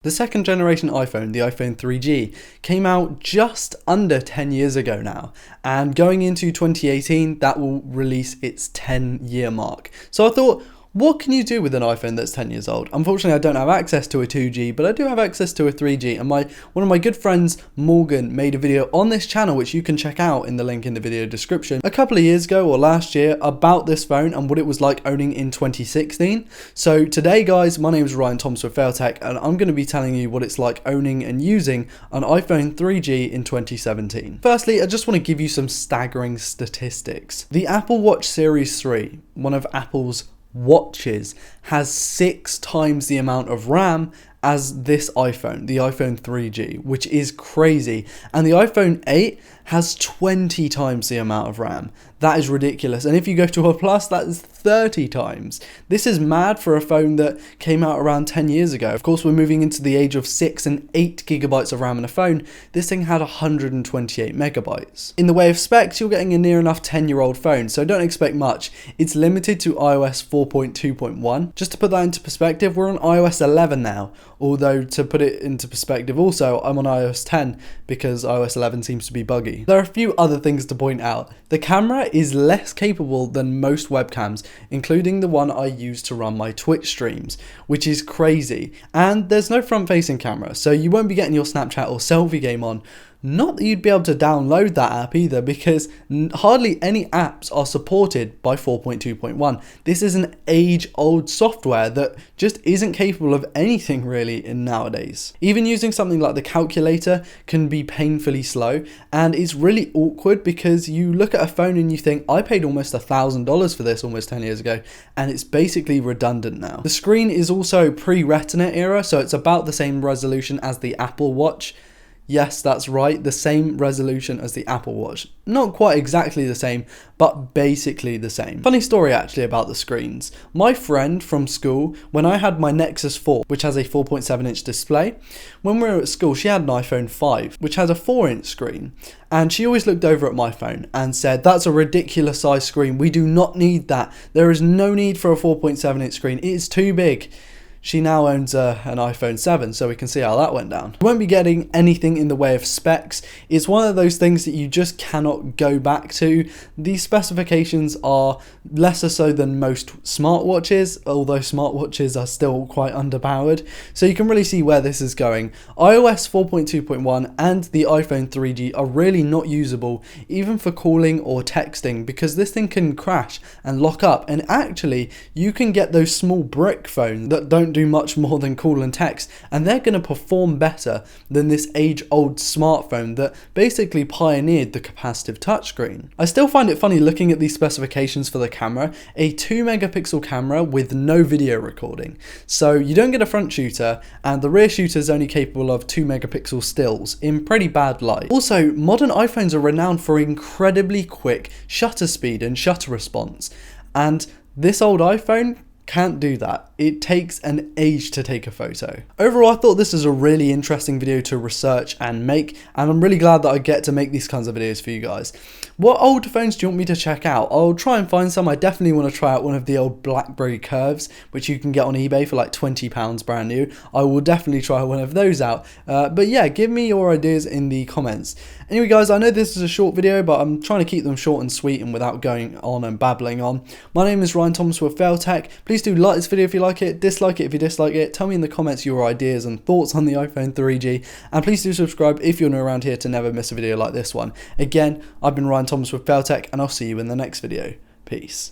The second generation iPhone, the iPhone 3G, came out just under 10 years ago now, and going into 2018, that will release its 10-year mark. So I thought, what can you do with an iPhone that's 10 years old? Unfortunately, I don't have access to a 2G, but I do have access to a 3G, and one of my good friends, Morgan, made a video on this channel, which you can check out in the link in the video description, a couple of years ago or last year, about this phone and what it was like owning in 2016. So today, guys, my name is Ryan Thomas with Failtech, and I'm going to be telling you what it's like owning and using an iPhone 3G in 2017. Firstly, I just want to give you some staggering statistics. The Apple Watch Series 3, one of Apple's watches, has 6 times the amount of RAM as this iPhone, the iPhone 3G, which is crazy. And the iPhone 8 has 20 times the amount of RAM. That is ridiculous. And if you go to a Plus, that is 30 times. This is mad for a phone that came out around 10 years ago. Of course, we're moving into the age of 6 and 8 gigabytes of RAM in a phone. This thing had 128 megabytes. In the way of specs, you're getting a near enough 10-year-old phone, so don't expect much. It's limited to iOS 4.2.1. Just to put that into perspective, we're on iOS 11 now. Although, to put it into perspective also, I'm on iOS 10 because iOS 11 seems to be buggy. There are a few other things to point out. The camera is less capable than most webcams, including the one I use to run my Twitch streams, which is crazy. And there's no front-facing camera, so you won't be getting your Snapchat or selfie game on. Not that you'd be able to download that app either, because hardly any apps are supported by 4.2.1. This is an age-old software that just isn't capable of anything really in nowadays. Even using something like the calculator can be painfully slow, and it's really awkward because you look at a phone and you think, I paid almost $1,000 for this almost 10 years ago, and it's basically redundant now. The screen is also pre-Retina era, so it's about the same resolution as the Apple Watch. Yes, that's right, the same resolution as the Apple Watch. Not quite exactly the same, but basically the same. Funny story actually about the screens. My friend from school, when I had my Nexus 4, which has a 4.7-inch display, when we were at school, she had an iPhone 5, which has a 4-inch screen. And she always looked over at my phone and said, that's a ridiculous size screen. We do not need that. There is no need for a 4.7-inch screen. It is too big. She now owns an iPhone 7, so we can see how that went down. You won't be getting anything in the way of specs. It's one of those things that you just cannot go back to. These specifications are lesser so than most smartwatches, although smartwatches are still quite underpowered. So you can really see where this is going. iOS 4.2.1 and the iPhone 3G are really not usable, even for calling or texting, because this thing can crash and lock up. And actually, you can get those small brick phones that don't do much more than call and text, and they're going to perform better than this age-old smartphone that basically pioneered the capacitive touchscreen. I still find it funny looking at these specifications for the camera. A 2 megapixel camera with no video recording, so you don't get a front shooter, and the rear shooter is only capable of 2 megapixel stills in pretty bad light. Also, modern iPhones are renowned for incredibly quick shutter speed and shutter response, and this old iPhone can't do that. It takes an age to take a photo. Overall, I thought this was a really interesting video to research and make, and I'm really glad that I get to make these kinds of videos for you guys. What old phones do you want me to check out? I'll try and find some. I definitely want to try out one of the old BlackBerry Curves, which you can get on eBay for like £20 brand new. I will definitely try one of those out. But yeah, give me your ideas in the comments. Anyway guys, I know this is a short video, but I'm trying to keep them short and sweet and without going on and babbling on. My name is Ryan Thomas with Failtech. Please do like this video if you like it, dislike it if you dislike it, tell me in the comments your ideas and thoughts on the iPhone 3G, and please do subscribe if you're new around here to never miss a video like this one. Again, I've been Ryan Thomas with Failtech, and I'll see you in the next video. Peace.